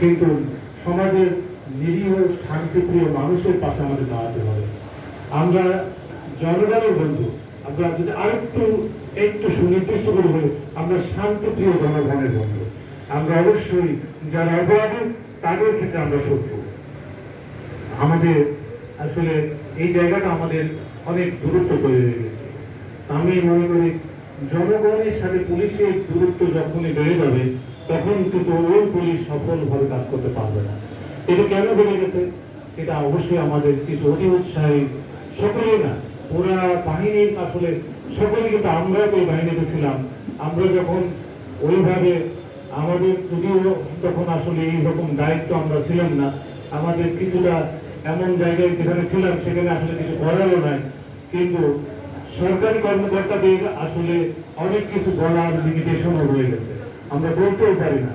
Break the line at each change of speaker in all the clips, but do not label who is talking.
কিন্তু সমাজের নিরীহ শান্তিপ্রিয় মানুষের পাশে আমাদের দাঁড়াতে হবে। আমরা জনগণের বন্ধু, আমরা যদি আরেকটু একটু সুনির্দিষ্ট করে বলি, আমরা শান্তিপ্রিয় জনগণের বন্ধু। আমরা অবশ্যই যারা অপরাধী তাদের ক্ষেত্রে আমরা শত্রু। আমাদের আসলে এই জায়গাটা আমাদের অনেক দূরত্ব তৈরি হয়ে গেছে। আমি মনে করি জনগণের সাথে পুলিশের দূরত্ব যখনই বেড়ে যাবে তখন কিন্তু ওই পুলিশ সফলভাবে কাজ করতে পারবে না। এটা কেন বেড়ে গেছে? এটা অবশ্যই আমাদের কিছু অতি উৎসাহী, সকলেই না, ওরা বাহিনীর আসলে সকলে, কিন্তু আমরা তো এই বাহিনীতে ছিলাম। আমরা যখন ওইভাবে আমাদের যদিও তখন আসলে এইরকম দায়িত্ব আমরা ছিলাম না, আমাদের কিছুটা এমন জায়গায় যেখানে ছিলাম সেখানে আসলে কিছু করারও নাই, কিন্তু সরকারি কর্মকর্তাদের আসলে অনেক কিছু বলার লিমিটেশনও রয়ে গেছে, আমরা বলতেও পারি না,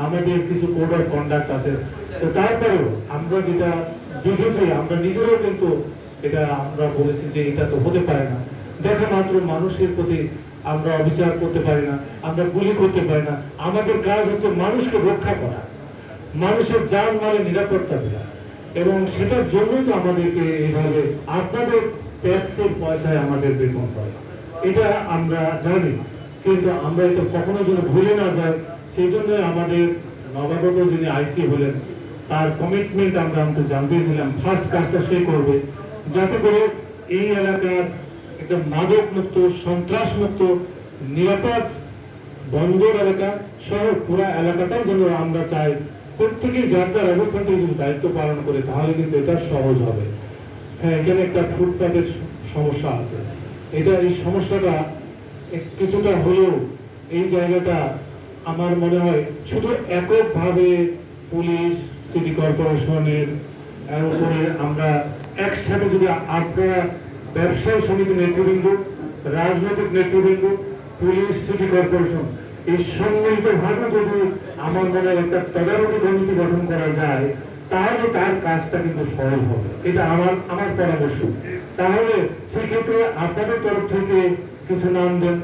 আমাদের কিছু কোড অফ কন্ডাক্ট আছে। তো তারপরেও আমরা যেটা দেখেছি, আমরা নিজেরাও কিন্তু এটা আমরা বলেছি যে এটা তো হতে পারে না। দেখা মাত্র মানুষের প্রতি আমরা অবিচার করতে পারি না, আমরা গুলি করতে পারি না। আমাদের কাজ হচ্ছে মানুষকে রক্ষা করা, মানুষের জান মালের নিরাপত্তা দেওয়া, এবং সেটার জন্যই তো আমাদেরকে এইভাবে আপনাদের ট্যাক্সের পয়সায় আমাদের বেতন হয়, এটা আমরা জানি। কিন্তু আমরা এটা কখনো যেন ভুলে না যাই, সেই জন্য আমাদের নবাগত যিনি আইসি হলেন তার কমিটমেন্ট আমরা জানতেছিলাম ফার্স্ট কাজটা সে করবে, যাতে করে এই এলাকার একটা মাদক মুক্ত, সন্ত্রাস মুক্ত, নিরাপদ বন্দর এলাকা সহ পুরা এলাকাটাই যেন আমরা চাই প্রত্যেকেই যার যার অবস্থান থেকে যদি দায়িত্ব পালন করে তাহলে কিন্তু এটা সহজ হবে। হ্যাঁ, এখানে একটা ফুটপাতের সমস্যা আছে, এটা এই সমস্যাটা কিছুটা হলেও এই জায়গাটা আমার মনে হয় শুধু এককভাবে পুলিশ, সিটি কর্পোরেশনের উপরে আমরা একসাথে যদি আপনারা ব্যবসায়ী সমিতি নেতৃবৃন্দ, রাজনৈতিক নেতৃবৃন্দ, পুলিশ, সিটি কর্পোরেশন এই সম্মিলিতভাবে যদি আমার মনে হয় একটা তদারকি কমিটি গঠন করা যায় তাহলে তার কাজটা কিন্তু সরল হবে, এটা আমার পরামর্শ। তাহলে সেক্ষেত্রে আপনাদের তরফ থেকে কিছু নাম দেন,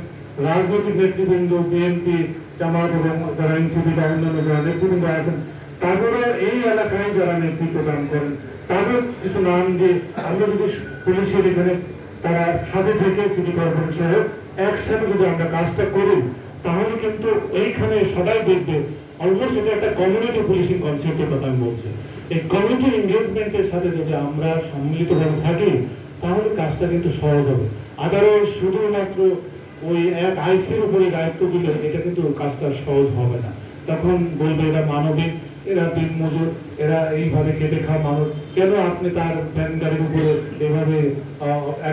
রাজনৈতিক নেতৃবৃন্দ, বিএনপি, জামাত এবং যারা এনসিপি বা অন্যান্য যারা নেতৃবৃন্দ আছেন তাদেরও এই এলাকায় যারা নেতৃত্ব দান করেন তাদের কিছু নাম দিয়ে আমরা যদি পুলিশের এখানে তারা সাথে থেকে সিটি কর্পোরেশন একসাথে যদি আমরা কাজটা করি তাহলে কিন্তু এইখানে সবাই দেখবে অলমোস্ট এটা একটা কমিউনিটি পুলিশিং কনসেপ্টের কথা আমি বলছি। এই কমিউনিটি এনগেজমেন্টের সাথে যদি আমরা সম্মিলিতভাবে থাকি তাহলে কাজটা কিন্তু সহজ হবে। আদারওয়াইজ শুধুমাত্র ওই এক আইসির উপরে দায়িত্ব দিলে এটা কিন্তু কাজটা সহজ হবে না। তখন বলবে এরা মানবিক, এরা দিন মজুর, এরা এইভাবে খেটে খাওয়া মানুষ, কেন আপনি তার ভ্যান গাড়ির উপরে এভাবে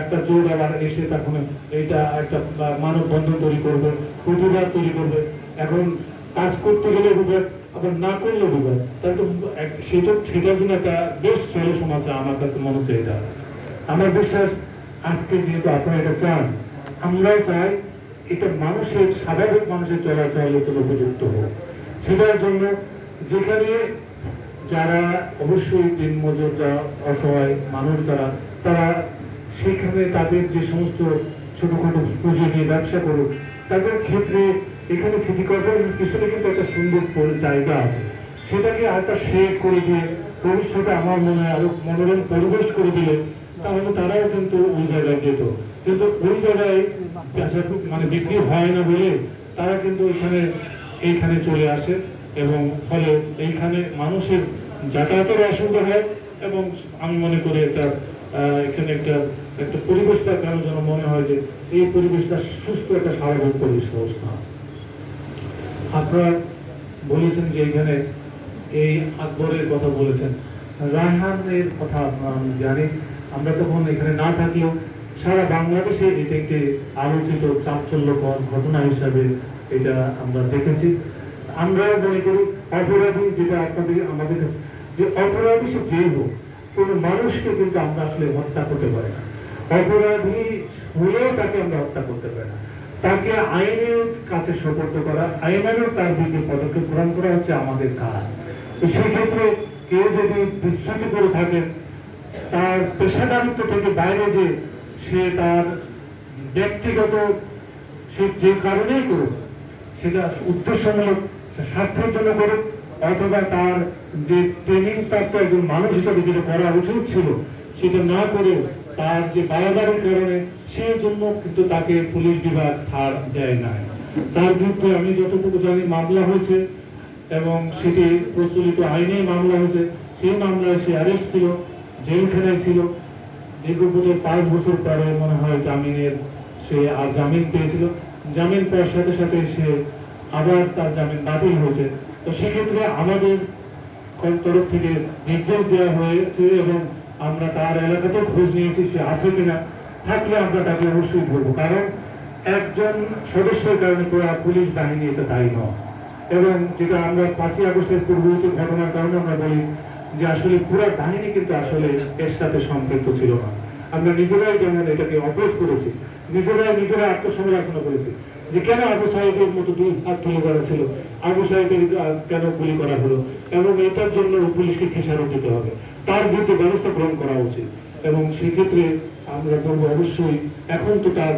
একটা জোর আবার এসে তখন এইটা একটা মানববন্ধন তৈরি করবে, প্রতিবাদ তৈরি করবে। এখন কাজ করতে গেলে বিবাদ, আবার না করলে বিবাদ, তাহলে তো সেটার জন্য একটা বেস্ট সলিউশন আছে আমার কাছে মনে হচ্ছে। এটা আমার বিশ্বাস আজকে যেহেতু আপনারা এটা চান, আমরাও চাই এটা মানুষের স্বাভাবিক মানুষের চলাচলের জন্য উপযুক্ত হোক। সেটার জন্য যেখানে যারা অবশ্যই দিনমজুর, যারা অসহায় মানুষ তারা সেখানে তাদের যে সমস্ত ছোটখাটো পুঁজি নিয়ে ব্যবসা করুক তাদের ক্ষেত্রে এখানে সিটি কর্পোরেশন পিছনে কিন্তু একটা সুন্দর জায়গা আছে, সেটাকে আরেকটা শেড করে দিয়ে ভবিষ্যতে আমার মনে হয় আরো মনোরম পরিবেশ করে দিলে তাহলে তারাও কিন্তু ওই জায়গায় যেত। কিন্তু ওই জায়গায় মানে বিক্রি হয় না বলে তারা কিন্তু এইখানে চলে আসে, এবং ফলে এইখানে মানুষের যাতায়াতের অসুবিধা হয়, এবং আমি মনে করি এখানে একটা পরিবেশটা কেন যেন মনে হয় যে এই পরিবেশটা সুস্থ একটা স্বাভাবিক পরিবেশ ব্যবস্থা। আপনারা বলেছেন যে এখানে এই আকবরের কথা বলেছেন, রায়হানের কথা আমি জানি, আমরা তখন এখানে না থাকলেও সারা বাংলাদেশে এটা একটি আলোচিত চাঞ্চল্যকর ঘটনা হিসাবে এটা আমরা দেখেছি। আমরা মনে করি অপরাধী যেটা আমাদের যে অপরাধী সে যেই হোক, কোন মানুষকে কিন্তু আমরা আসলে হত্যা করতে পারি না, অপরাধী হলেও তাকে আমরা হত্যা করতে পারি না, তাকে আইনের কাছে সোপর্দ করা, আইনের তার বিরুদ্ধে পদক্ষেপ গ্রহণ করা হচ্ছে আমাদের কাজ। তো সেক্ষেত্রে কেউ যদি বিচ্যুতি করে থাকেন তার পেশাদারিত্ব থেকে বাইরে যে সে তার ব্যক্তিগত সে যে কারণেই করুক, সেটা উদ্দেশ্যমূলক স্বার্থের জন্য করুক, অথবা তার যে ট্রেনিং প্রাপ্ত একজন মানুষ হিসাবে যেটা করা উচিত ছিল সেটা না করে তার যে বাড়াবাড়ির কারণে সেই জন্য কিন্তু তাকে পুলিশ বিভাগ ছাড় দেয় না। তার বিরুদ্ধে আমি যতটুকু জানি মামলা হয়েছে এবং সেটি প্রচলিত আইনেই মামলা হয়েছে। সেই মামলায় সে অ্যারেস্ট ছিল, জেলখানায় ছিল দীর্ঘ 5 বছর পরে মনে হয় সে আর জামিন পেয়েছিল। জামিন পাওয়ার সাথে সাথে সে আবার তার জামিন বাতিল হয়েছে। তো সেক্ষেত্রে আমাদের তরফ থেকে নির্দেশ দেওয়া হয়েছে এবং আমরা তার এলাকাতেও খোঁজ নিয়েছি সে আছে কিনা, থাকলে আমরা তাকে অবশ্যই ধরবো। কারণ একজন সদস্যের কারণে পুরো পুলিশ বাহিনী এটা দায়ী নয়। এবং যেটা আমরা 5ই আগস্টের পূর্ববর্তী ঘটনার কারণে আমরা বলি যে আসলে পুরো বাহিনী কিন্তু আসলে এর সাথে সম্পৃক্ত ছিল না। আমরা নিজেরাই যেমন এটাকে অপোজ করেছি, নিজেরা আত্মসমালোচনা করেছি যে কেন আবু সাহেবের মতো 2 হাত তুলে করা ছিল, আবু সাহেবের কেন গুলি করা হলো, এবং এটার জন্য পুলিশকে খেসারত দিতে হবে, তার বিরুদ্ধে ব্যবস্থা গ্রহণ করা উচিত। এবং সেক্ষেত্রে আমরা বলবো অবশ্যই এখন তো তার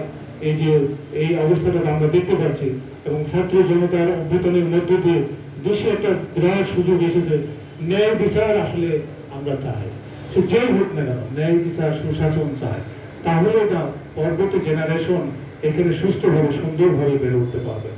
এই অবস্থাটা আমরা দেখতে পাচ্ছি এবং ছাত্র জনতার অভ্যুত্থানের মধ্য দিয়ে দেশে একটা বিরাট সুযোগ এসেছে। ন্যায় বিচার আসলে আমরা চাই, সে যেই হোক না কেন ন্যায় বিচার সুশাসন চায়, তাহলে না পরবর্তী জেনারেশন এখানে সুস্থভাবে সুন্দরভাবে বেড়ে উঠতে পারবে।